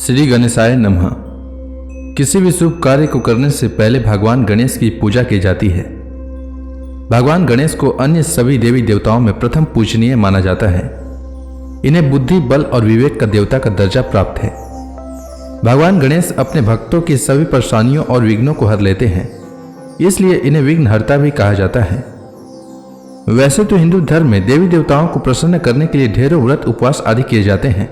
श्री गणेशाय नमः। किसी भी शुभ कार्य को करने से पहले भगवान गणेश की पूजा की जाती है। भगवान गणेश को अन्य सभी देवी देवताओं में प्रथम पूजनीय माना जाता है। इन्हें बुद्धि, बल और विवेक का देवता का दर्जा प्राप्त है। भगवान गणेश अपने भक्तों की सभी परेशानियों और विघ्नों को हर लेते हैं, इसलिए इन्हें विघ्नहर्ता भी कहा जाता है। वैसे तो हिंदू धर्म में देवी देवताओं को प्रसन्न करने के लिए ढेरों व्रत, उपवास आदि किए जाते हैं,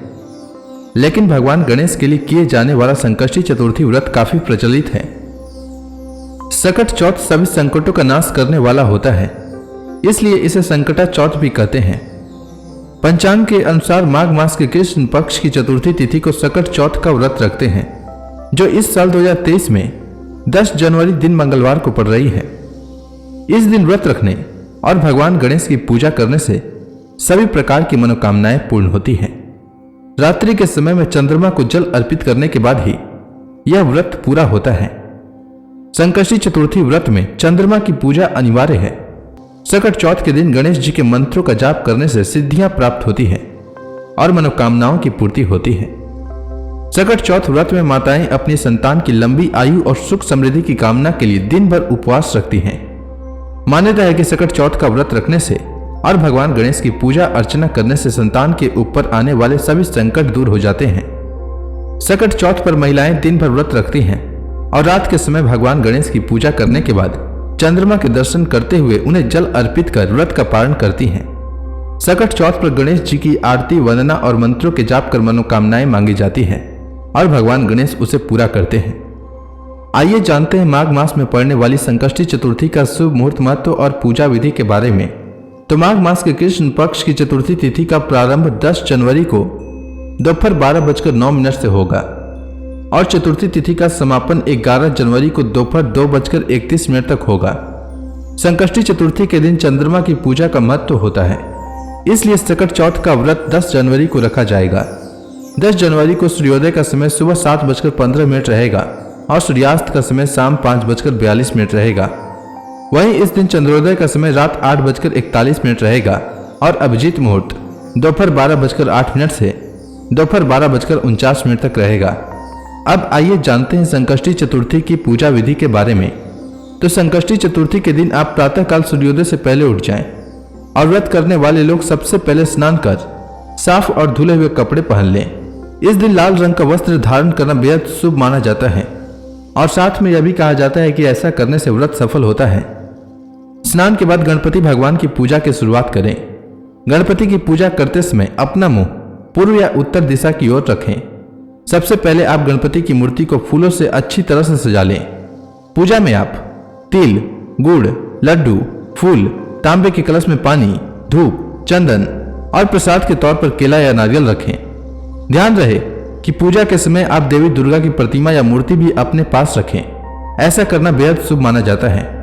लेकिन भगवान गणेश के लिए किए जाने वाला संकष्टी चतुर्थी व्रत काफी प्रचलित है। सकट चौथ सभी संकटों का नाश करने वाला होता है, इसलिए इसे संकटा चौथ भी कहते हैं। पंचांग के अनुसार माघ मास के कृष्ण पक्ष की चतुर्थी तिथि को सकट चौथ का व्रत रखते हैं, जो इस साल 2023 में 10 जनवरी दिन मंगलवार को पड़ रही है। इस दिन व्रत रखने और भगवान गणेश की पूजा करने से सभी प्रकार की मनोकामनाएं पूर्ण होती हैं। रात्रि के समय में चंद्रमा को जल अर्पित करने के बाद ही यह व्रत पूरा होता है। संकष्टी चतुर्थी व्रत में चंद्रमा की पूजा अनिवार्य है। सकट चौथ के दिन गणेश जी के मंत्रों का जाप करने से सिद्धियां प्राप्त होती है और मनोकामनाओं की पूर्ति होती है। सकट चौथ व्रत में माताएं अपनी संतान की लंबी आयु और सुख समृद्धि की कामना के लिए दिन भर उपवास रखती हैं। मान्यता है कि सकट चौथ का व्रत रखने से और भगवान गणेश की पूजा अर्चना करने से संतान के ऊपर आने वाले सभी संकट दूर हो जाते हैं। सकट चौथ पर महिलाएं दिन भर व्रत रखती हैं और रात के समय भगवान गणेश की पूजा करने के बाद चंद्रमा के दर्शन करते हुए उन्हें जल अर्पित कर व्रत का पारण करती हैं। सकट चौथ पर गणेश जी की आरती, वंदना और मंत्रों के जाप कर मनोकामनाएं मांगी जाती है और भगवान गणेश उसे पूरा करते हैं। आइए जानते हैं माघ मास में पड़ने वाली संकष्टी चतुर्थी का शुभ मुहूर्त, महत्व और पूजा विधि के बारे में। तो माघ मास के कृष्ण पक्ष की चतुर्थी तिथि का प्रारंभ 10 जनवरी को दोपहर 12:09 से होगा और चतुर्थी तिथि का समापन 11 जनवरी को दोपहर 2:31 तक होगा। संकष्टी चतुर्थी के दिन चंद्रमा की पूजा का महत्व होता है, इसलिए सकट चौथ का व्रत 10 जनवरी को रखा जाएगा। 10 जनवरी को सूर्योदय का समय सुबह 7:15 रहेगा और सूर्यास्त का समय शाम 5:42 रहेगा। वहीं इस दिन चंद्रोदय का समय रात 8:41 रहेगा और अभिजीत मुहूर्त दोपहर 12:08 से दोपहर 12:49 तक रहेगा। अब आइए जानते हैं संकष्टी चतुर्थी की पूजा विधि के बारे में। तो संकष्टी चतुर्थी के दिन आप प्रातःकाल सूर्योदय से पहले उठ जाएं और व्रत करने वाले लोग सबसे पहले स्नान कर साफ और धुले हुए कपड़े पहन लें। इस दिन लाल रंग का वस्त्र धारण करना बेहद शुभ माना जाता है और साथ में यह भी कहा जाता है कि ऐसा करने से व्रत सफल होता है। स्नान के बाद गणपति भगवान की पूजा की शुरुआत करें। गणपति की पूजा करते समय अपना मुंह पूर्व या उत्तर दिशा की ओर रखें। सबसे पहले आप गणपति की मूर्ति को फूलों से अच्छी तरह से सजा लें। पूजा में आप तिल, गुड़, लड्डू, फूल, तांबे के कलश में पानी, धूप, चंदन और प्रसाद के तौर पर केला या नारियल रखें। ध्यान रहे कि पूजा के समय आप देवी दुर्गा की प्रतिमा या मूर्ति भी अपने पास रखें। ऐसा करना बेहद शुभ माना जाता है।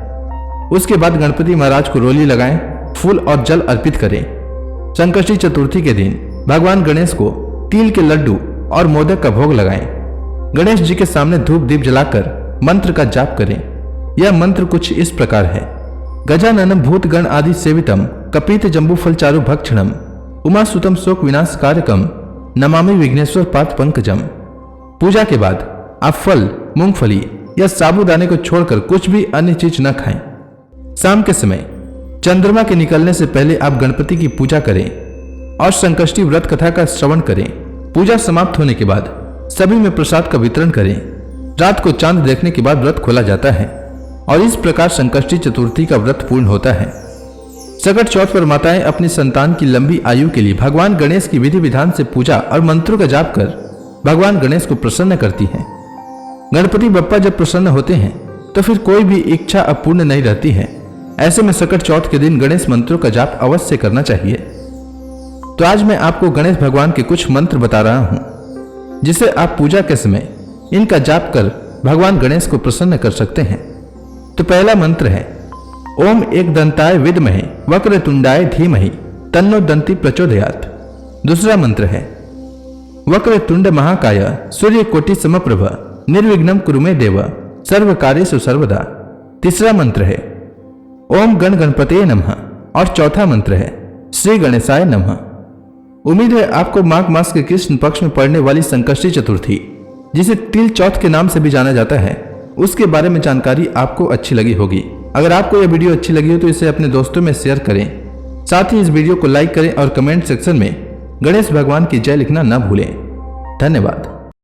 उसके बाद गणपति महाराज को रोली लगाएं, फूल और जल अर्पित करें। संकष्टी चतुर्थी के दिन भगवान गणेश को तिल के लड्डू और मोदक का भोग लगाएं। गणेश जी के सामने धूप दीप जलाकर मंत्र का जाप करें। यह मंत्र कुछ इस प्रकार है: गजाननम भूतगण आदि सेवितम कपित जम्बूफल चारु भक्षणम उमासुतम शोक विनाश कारकम नमामि विघ्नेश्वर पाद पंकजम। पूजा के बाद आप फल, मूंगफली या साबूदाने को छोड़कर कुछ भी अन्य चीज न खाएं। शाम के समय चंद्रमा के निकलने से पहले आप गणपति की पूजा करें और संकष्टी व्रत कथा का श्रवण करें। पूजा समाप्त होने के बाद सभी में प्रसाद का वितरण करें। रात को चांद देखने के बाद व्रत खोला जाता है और इस प्रकार संकष्टी चतुर्थी का व्रत पूर्ण होता है। सकट चौथ पर माताएं अपनी संतान की लंबी आयु के लिए भगवान गणेश की विधि विधान से पूजा और मंत्रों का जाप कर भगवान गणेश को प्रसन्न करती हैं। गणपति बप्पा जब प्रसन्न होते हैं तो फिर कोई भी इच्छा अपूर्ण नहीं रहती है। ऐसे में सकट चौथ के दिन गणेश मंत्रों का जाप अवश्य करना चाहिए। तो आज मैं आपको गणेश भगवान के कुछ मंत्र बता रहा हूं, जिसे आप पूजा के समय इनका जाप कर भगवान गणेश को प्रसन्न कर सकते हैं। तो पहला मंत्र है ओम एक दंताय विद्महे वक्रतुंडाय धीमहि तन्नो दंती प्रचोदयात्। दूसरा मंत्र है वक्रतुंड महाकाय सूर्यकोटि समप्रभ निर्विघ्नं कुरु मे देव सर्व कार्येषु सर्वदा। तीसरा मंत्र है ओम गण गणपते नमः और चौथा मंत्र है श्री गणेशाय नमः। उम्मीद है आपको माघ मास के कृष्ण पक्ष में पड़ने वाली संकष्टी चतुर्थी जिसे तिल चौथ के नाम से भी जाना जाता है, उसके बारे में जानकारी आपको अच्छी लगी होगी। अगर आपको यह वीडियो अच्छी लगी हो तो इसे अपने दोस्तों में शेयर करें। साथ ही इस वीडियो को लाइक करें और कमेंट सेक्शन में गणेश भगवान की जय लिखना न भूलें। धन्यवाद।